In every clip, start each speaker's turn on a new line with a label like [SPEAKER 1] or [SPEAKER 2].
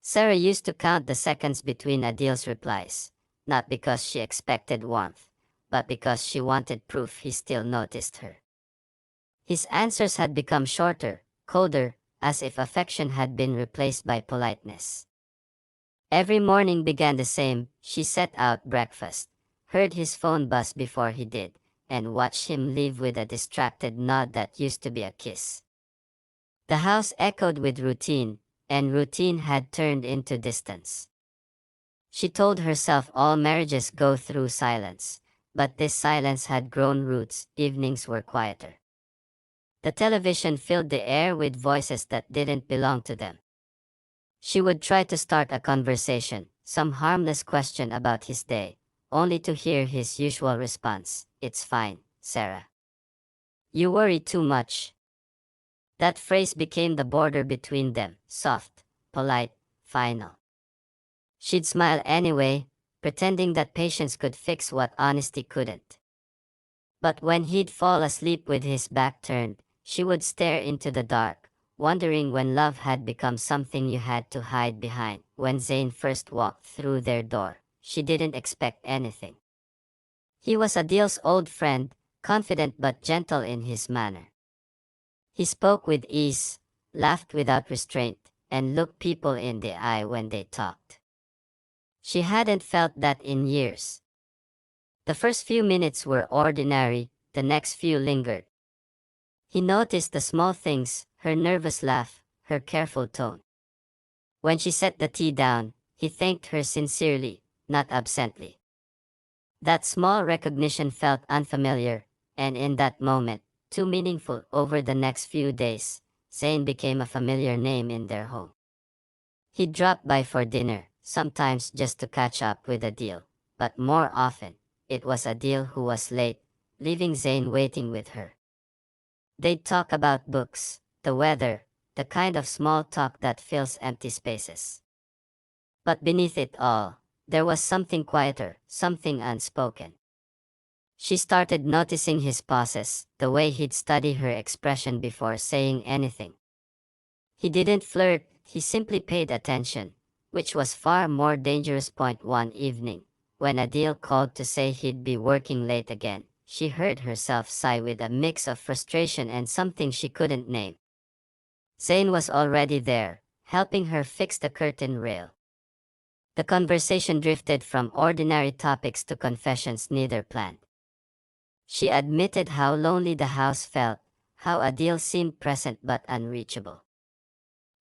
[SPEAKER 1] Sarah used to count the seconds between Adil's replies, not because she expected warmth, but because she wanted proof he still noticed her. His answers had become shorter, colder, as if affection had been replaced by politeness. Every morning began the same. She set out breakfast, heard his phone buzz before he did, and watched him leave with a distracted nod that used to be a kiss. The house echoed with routine, and routine had turned into distance. She told herself all marriages go through silence, but this silence had grown roots. Evenings were quieter. The television filled the air with voices that didn't belong to them. She would try to start a conversation, some harmless question about his day, only to hear his usual response, "It's fine, Sarah. You worry too much." That phrase became the border between them, soft, polite, final. She'd smile anyway, pretending that patience could fix what honesty couldn't. But when he'd fall asleep with his back turned, she would stare into the dark, wondering when love had become something you had to hide behind. When Zayn first walked through their door, she didn't expect anything. He was Adil's old friend, confident but gentle in his manner. He spoke with ease, laughed without restraint, and looked people in the eye when they talked. She hadn't felt that in years. The first few minutes were ordinary, the next few lingered. He noticed the small things, her nervous laugh, her careful tone. When she set the tea down, he thanked her sincerely, not absently. That small recognition felt unfamiliar, and in that moment, too meaningful. Over the next few days, Zayn became a familiar name in their home. He'd drop by for dinner, sometimes just to catch up with Adil, but more often, it was Adil who was late, leaving Zayn waiting with her. They'd talk about books, the weather, the kind of small talk that fills empty spaces. But beneath it all, there was something quieter, something unspoken. She started noticing his pauses, the way he'd study her expression before saying anything. He didn't flirt, he simply paid attention, which was far more dangerous. One evening, when Adil called to say he'd be working late again, she heard herself sigh with a mix of frustration and something she couldn't name. Zayn was already there, helping her fix the curtain rail. The conversation drifted from ordinary topics to confessions neither planned. She admitted how lonely the house felt, how Adil seemed present but unreachable.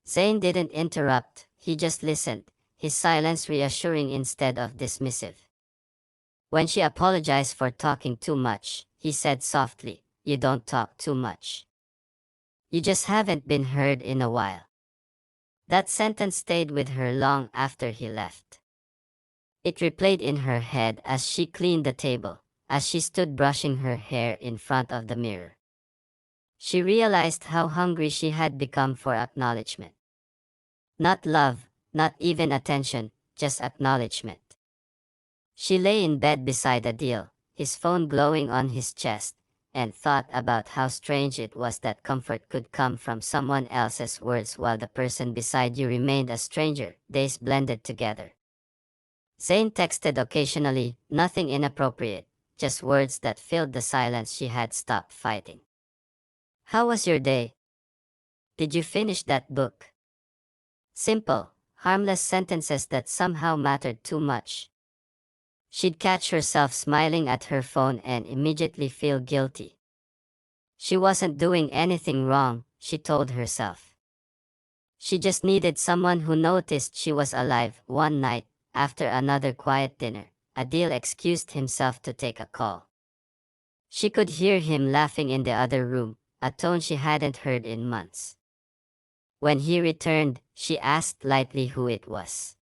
[SPEAKER 1] Zayn didn't interrupt, he just listened, his silence reassuring instead of dismissive. When she apologized for talking too much, he said softly, "You don't talk too much. You just haven't been heard in a while." That sentence stayed with her long after he left. It replayed in her head as she cleaned the table, as she stood brushing her hair in front of the mirror. She realized how hungry she had become for acknowledgement. Not love, not even attention, just acknowledgement. She lay in bed beside Adil, his phone glowing on his chest, and thought about how strange it was that comfort could come from someone else's words while the person beside you remained a stranger. Days blended together. Zayn texted occasionally, nothing inappropriate, just words that filled the silence she had stopped fighting. "How was your day? Did you finish that book?" Simple, harmless sentences that somehow mattered too much. She'd catch herself smiling at her phone and immediately feel guilty. She wasn't doing anything wrong, she told herself. She just needed someone who noticed she was alive. One night, after another quiet dinner, Adil excused himself to take a call. She could hear him laughing in the other room, a tone she hadn't heard in months. When he returned, she asked lightly who it was.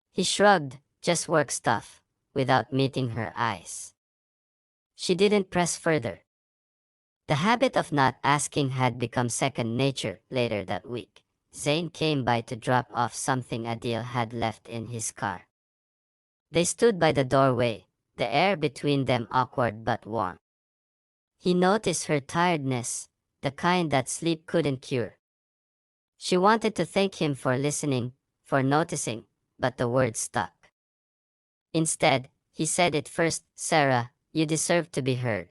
[SPEAKER 1] He shrugged, "Just work stuff," without meeting her eyes. She didn't press further. The habit of not asking had become second nature. Later that week, Zayn came by to drop off something Adil had left in his car. They stood by the doorway, the air between them awkward but warm. He noticed her tiredness, the kind that sleep couldn't cure. She wanted to thank him for listening, for noticing, but the word stuck. Instead, he said it first, "Sarah, you deserve to be heard."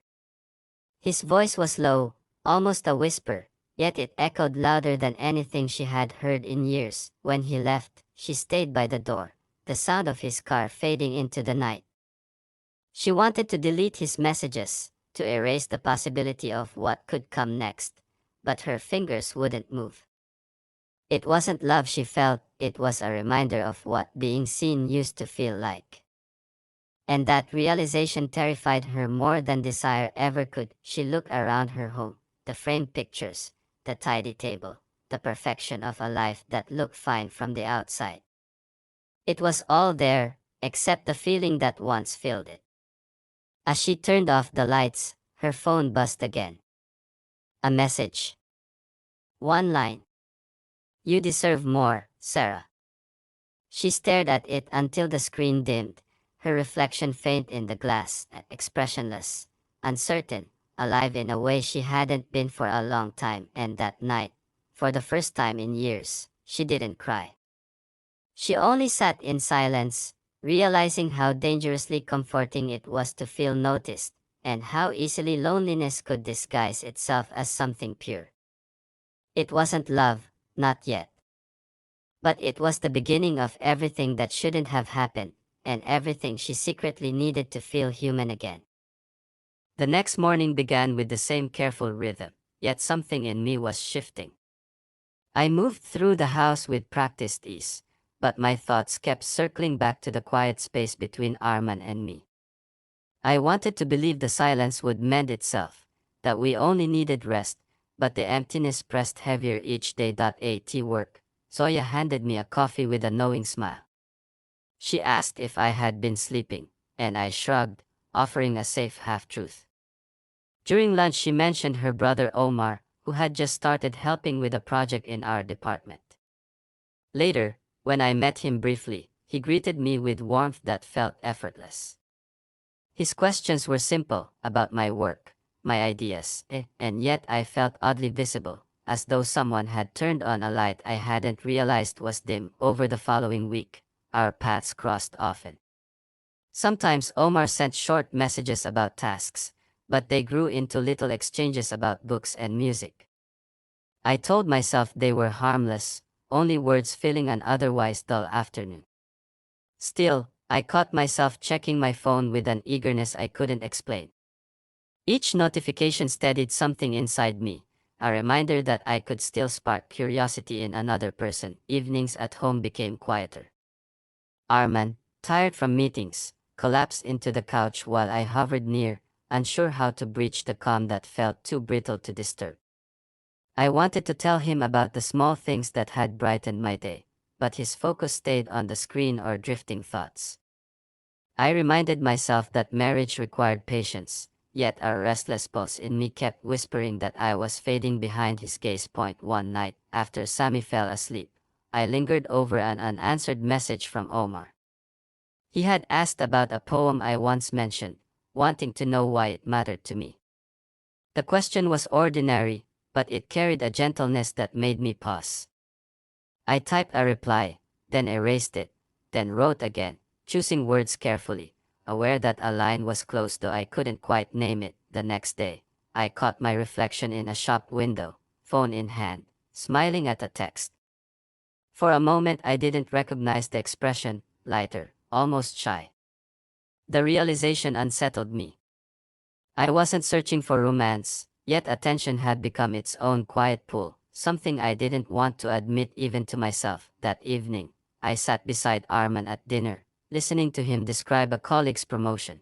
[SPEAKER 1] His voice was low, almost a whisper, yet it echoed louder than anything she had heard in years. When he left, she stayed by the door, the sound of his car fading into the night. She wanted to delete his messages, to erase the possibility of what could come next, but her fingers wouldn't move. It wasn't love she felt, it was a reminder of what being seen used to feel like. And that realization terrified her more than desire ever could. She looked around her home, the framed pictures, the tidy table, the perfection of a life that looked fine from the outside. It was all there, except the feeling that once filled it. As she turned off the lights, her phone buzzed again. A message. One line. "You deserve more, Sarah." She stared at it until the screen dimmed, her reflection faint in the glass, expressionless, uncertain, alive in a way she hadn't been for a long time. And that night, for the first time in years, she didn't cry. She only sat in silence, realizing how dangerously comforting it was to feel noticed, and how easily loneliness could disguise itself as something pure. It wasn't love, not yet. But it was the beginning of everything that shouldn't have happened, and everything she secretly needed to feel human again. The next morning began with the same careful rhythm, yet something in me was shifting. I moved through the house with practiced ease, but my thoughts kept circling back to the quiet space between Arman and me. I wanted to believe the silence would mend itself, that we only needed rest, but the emptiness pressed heavier each day. At work, Zoya handed me a coffee with a knowing smile. She asked if I had been sleeping, and I shrugged, offering a safe half-truth. During lunch she mentioned her brother Omar, who had just started helping with a project in our department. Later, when I met him briefly, he greeted me with warmth that felt effortless. His questions were simple, about my work, my ideas, and yet I felt oddly visible, as though someone had turned on a light I hadn't realized was dim. Over the following week, our paths crossed often. Sometimes Omar sent short messages about tasks, but they grew into little exchanges about books and music. I told myself they were harmless, only words filling an otherwise dull afternoon. Still, I caught myself checking my phone with an eagerness I couldn't explain. Each notification steadied something inside me, a reminder that I could still spark curiosity in another person. Evenings at home became quieter. Arman, tired from meetings, collapsed into the couch while I hovered near, unsure how to breach the calm that felt too brittle to disturb. I wanted to tell him about the small things that had brightened my day, but his focus stayed on the screen or drifting thoughts. I reminded myself that marriage required patience, yet a restless pulse in me kept whispering that I was fading behind his gaze. One night, after Sami fell asleep, I lingered over an unanswered message from Omar. He had asked about a poem I once mentioned, wanting to know why it mattered to me. The question was ordinary, but it carried a gentleness that made me pause. I typed a reply, then erased it, then wrote again, choosing words carefully, aware that a line was close though I couldn't quite name it. The next day, I caught my reflection in a shop window, phone in hand, smiling at a text. For a moment I didn't recognize the expression, lighter, almost shy. The realization unsettled me. I wasn't searching for romance, yet attention had become its own quiet pull, something I didn't want to admit even to myself. That evening, I sat beside Arman at dinner, listening to him describe a colleague's promotion.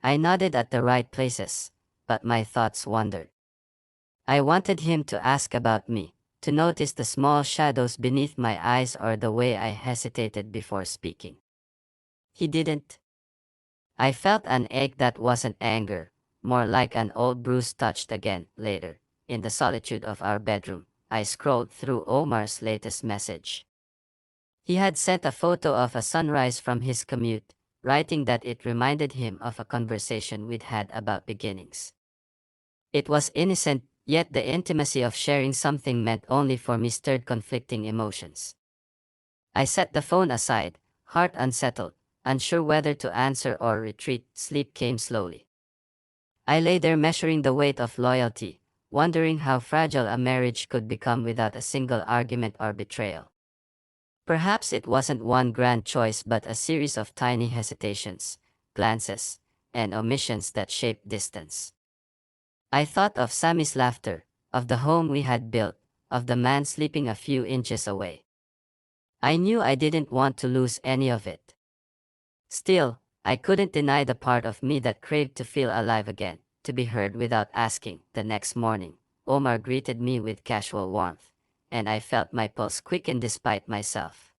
[SPEAKER 1] I nodded at the right places, but my thoughts wandered. I wanted him to ask about me, to notice the small shadows beneath my eyes or the way I hesitated before speaking. He didn't. I felt an ache that wasn't anger, more like an old bruise touched again. Later, in the solitude of our bedroom, I scrolled through Omar's latest message. He had sent a photo of a sunrise from his commute, writing that it reminded him of a conversation we'd had about beginnings. It was innocent, yet the intimacy of sharing something meant only for me stirred conflicting emotions. I set the phone aside, heart unsettled, unsure whether to answer or retreat. Sleep came slowly. I lay there measuring the weight of loyalty, wondering how fragile a marriage could become without a single argument or betrayal. Perhaps it wasn't one grand choice but a series of tiny hesitations, glances, and omissions that shaped distance. I thought of Sammy's laughter, of the home we had built, of the man sleeping a few inches away. I knew I didn't want to lose any of it. Still, I couldn't deny the part of me that craved to feel alive again, to be heard without asking. The next morning, Omar greeted me with casual warmth, and I felt my pulse quicken despite myself.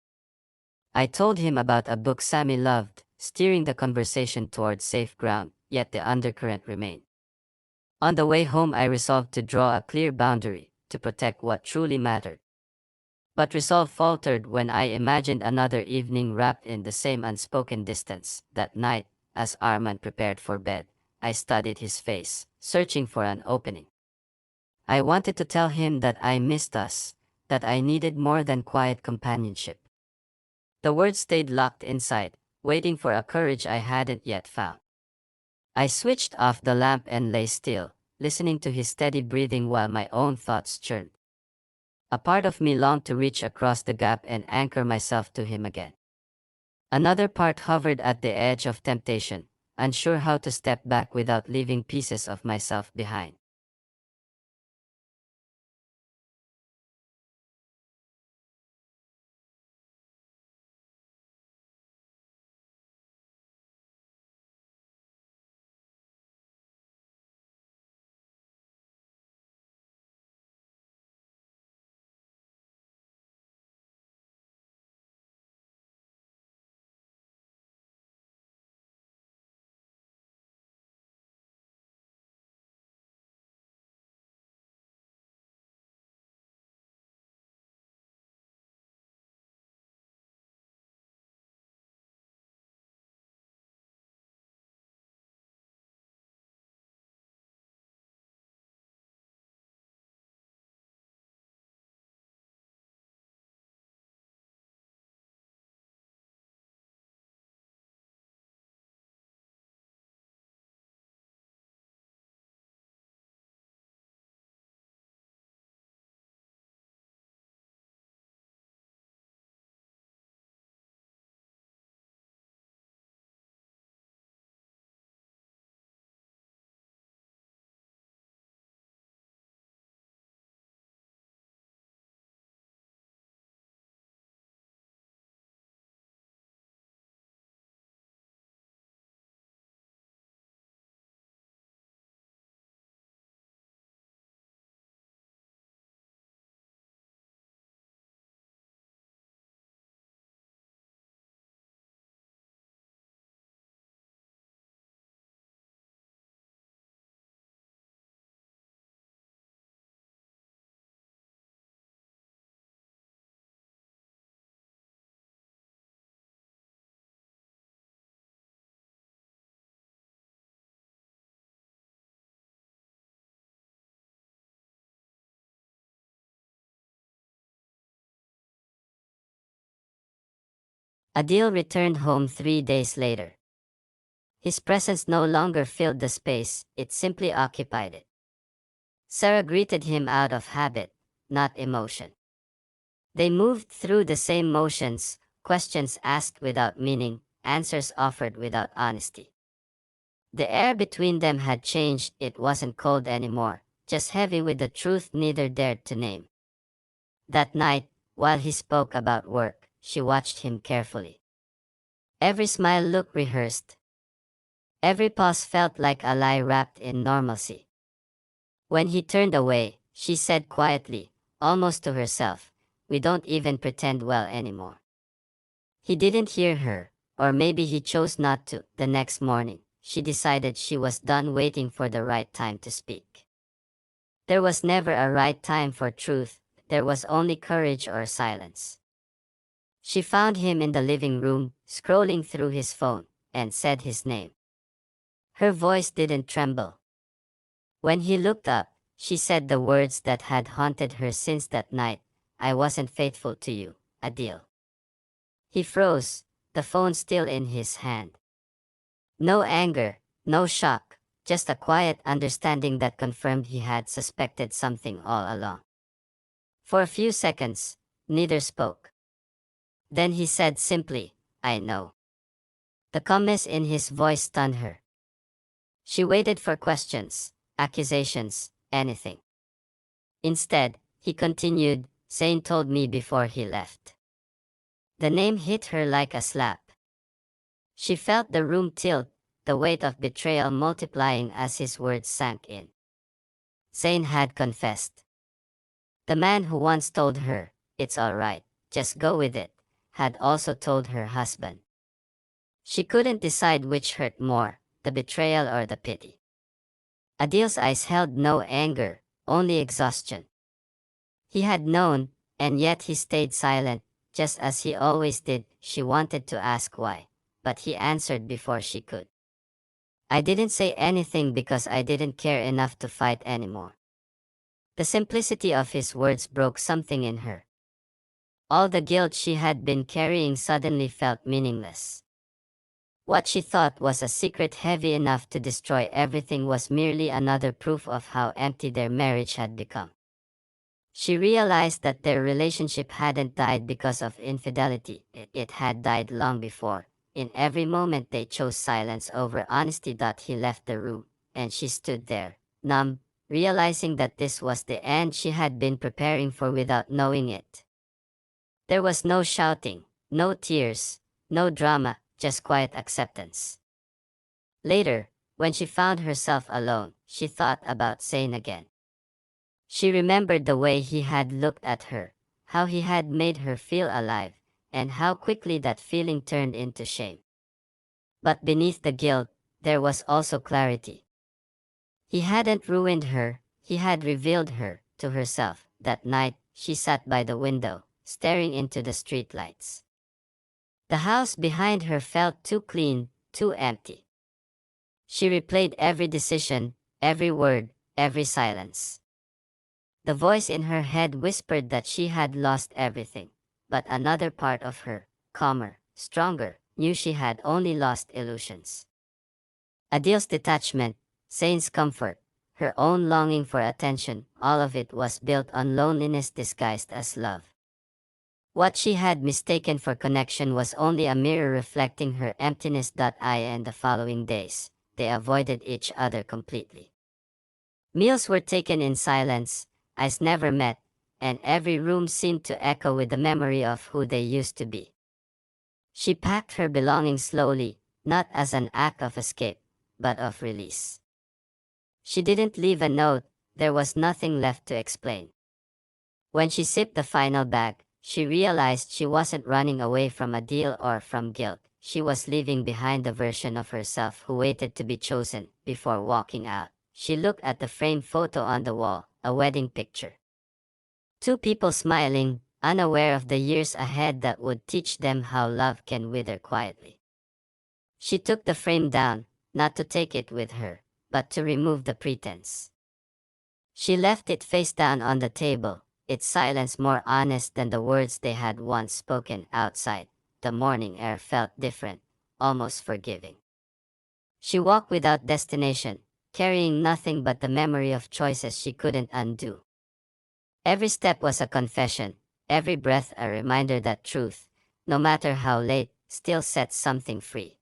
[SPEAKER 1] I told him about a book Sammy loved, steering the conversation toward safe ground, yet the undercurrent remained. On the way home, I resolved to draw a clear boundary, to protect what truly mattered. But resolve faltered when I imagined another evening wrapped in the same unspoken distance. That night, as Armand prepared for bed, I studied his face, searching for an opening. I wanted to tell him that I missed us, that I needed more than quiet companionship. The words stayed locked inside, waiting for a courage I hadn't yet found. I switched off the lamp and lay still, listening to his steady breathing while my own thoughts churned. A part of me longed to reach across the gap and anchor myself to him again. Another part hovered at the edge of temptation, unsure how to step back without leaving pieces of myself behind. Adil returned home 3 days later. His presence no longer filled the space, it simply occupied it. Sarah greeted him out of habit, not emotion. They moved through the same motions, questions asked without meaning, answers offered without honesty. The air between them had changed, it wasn't cold anymore, just heavy with the truth neither dared to name. That night, while he spoke about work, she watched him carefully. Every smile looked rehearsed. Every pause felt like a lie wrapped in normalcy. When he turned away, she said quietly, almost to herself, "We don't even pretend well anymore." He didn't hear her, or maybe he chose not to. The next morning, she decided she was done waiting for the right time to speak. There was never a right time for truth, there was only courage or silence. She found him in the living room, scrolling through his phone, and said his name. Her voice didn't tremble. When he looked up, she said the words that had haunted her since that night, "I wasn't faithful to you, Adil." He froze, the phone still in his hand. No anger, no shock, just a quiet understanding that confirmed he had suspected something all along. For a few seconds, neither spoke. Then he said simply, "I know." The calmness in his voice stunned her. She waited for questions, accusations, anything. Instead, he continued, "Zane told me before he left." The name hit her like a slap. She felt the room tilt, the weight of betrayal multiplying as his words sank in. Zane had confessed. The man who once told her, "It's all right, just go with it," had also told her husband. She couldn't decide which hurt more, the betrayal or the pity. Adil's eyes held no anger, only exhaustion. He had known, and yet he stayed silent, just as he always did. She wanted to ask why, but he answered before she could. "I didn't say anything because I didn't care enough to fight anymore." The simplicity of his words broke something in her. All the guilt she had been carrying suddenly felt meaningless. What she thought was a secret heavy enough to destroy everything was merely another proof of how empty their marriage had become. She realized that their relationship hadn't died because of infidelity, it had died long before. In every moment they chose silence over honesty. He left the room, and she stood there, numb, realizing that this was the end she had been preparing for without knowing it. There was no shouting, no tears, no drama, just quiet acceptance. Later, when she found herself alone, she thought about Zane again. She remembered the way he had looked at her, how he had made her feel alive, and how quickly that feeling turned into shame. But beneath the guilt, there was also clarity. He hadn't ruined her, he had revealed her to herself. That night, she sat by the window, staring into the streetlights. The house behind her felt too clean, too empty. She replayed every decision, every word, every silence. The voice in her head whispered that she had lost everything, but another part of her, calmer, stronger, knew she had only lost illusions. Adil's detachment, Zane's comfort, her own longing for attention, all of it was built on loneliness disguised as love. What she had mistaken for connection was only a mirror reflecting her emptiness. And the following days, they avoided each other completely. Meals were taken in silence, eyes never met, and every room seemed to echo with the memory of who they used to be. She packed her belongings slowly, not as an act of escape, but of release. She didn't leave a note, there was nothing left to explain. When she sipped the final bag, she realized she wasn't running away from Adil or from guilt. She was leaving behind the version of herself who waited to be chosen. Before walking out, she looked at the framed photo on the wall, a wedding picture. Two people smiling, unaware of the years ahead that would teach them how love can wither quietly. She took the frame down, not to take it with her, but to remove the pretense. She left it face down on the table, its silence more honest than the words they had once spoken. Outside, the morning air felt different, almost forgiving. She walked without destination, carrying nothing but the memory of choices she couldn't undo. Every step was a confession, every breath a reminder that truth, no matter how late, still sets something free.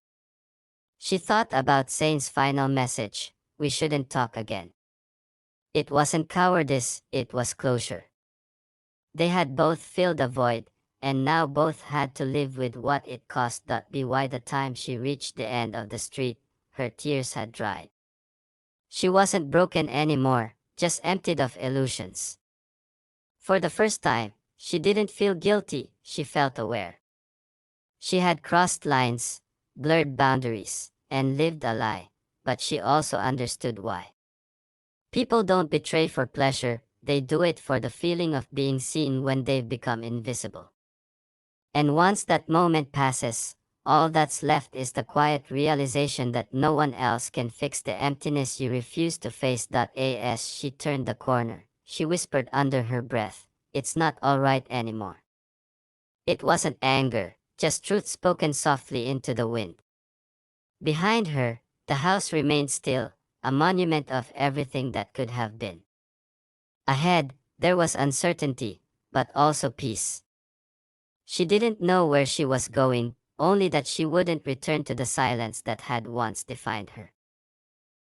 [SPEAKER 1] She thought about Zane's final message, "We shouldn't talk again." It wasn't cowardice, it was closure. They had both filled a void, and now both had to live with what it cost. By the time she reached the end of the street, her tears had dried. She wasn't broken anymore, just emptied of illusions. For the first time, she didn't feel guilty, she felt aware. She had crossed lines, blurred boundaries, and lived a lie, but she also understood why. People don't betray for pleasure, they do it for the feeling of being seen when they've become invisible. And once that moment passes, all that's left is the quiet realization that no one else can fix the emptiness you refuse to face. As she turned the corner, she whispered under her breath, "It's not all right anymore." It wasn't anger, just truth spoken softly into the wind. Behind her, the house remained still, a monument of everything that could have been. Ahead, there was uncertainty, but also peace. She didn't know where she was going, only that she wouldn't return to the silence that had once defined her.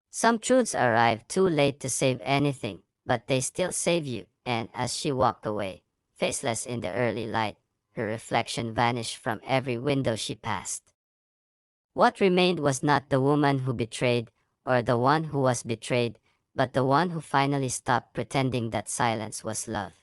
[SPEAKER 1] Some truths arrive too late to save anything, but they still save you, and as she walked away, faceless in the early light, her reflection vanished from every window she passed. What remained was not the woman who betrayed, or the one who was betrayed, but the one who finally stopped pretending that silence was love.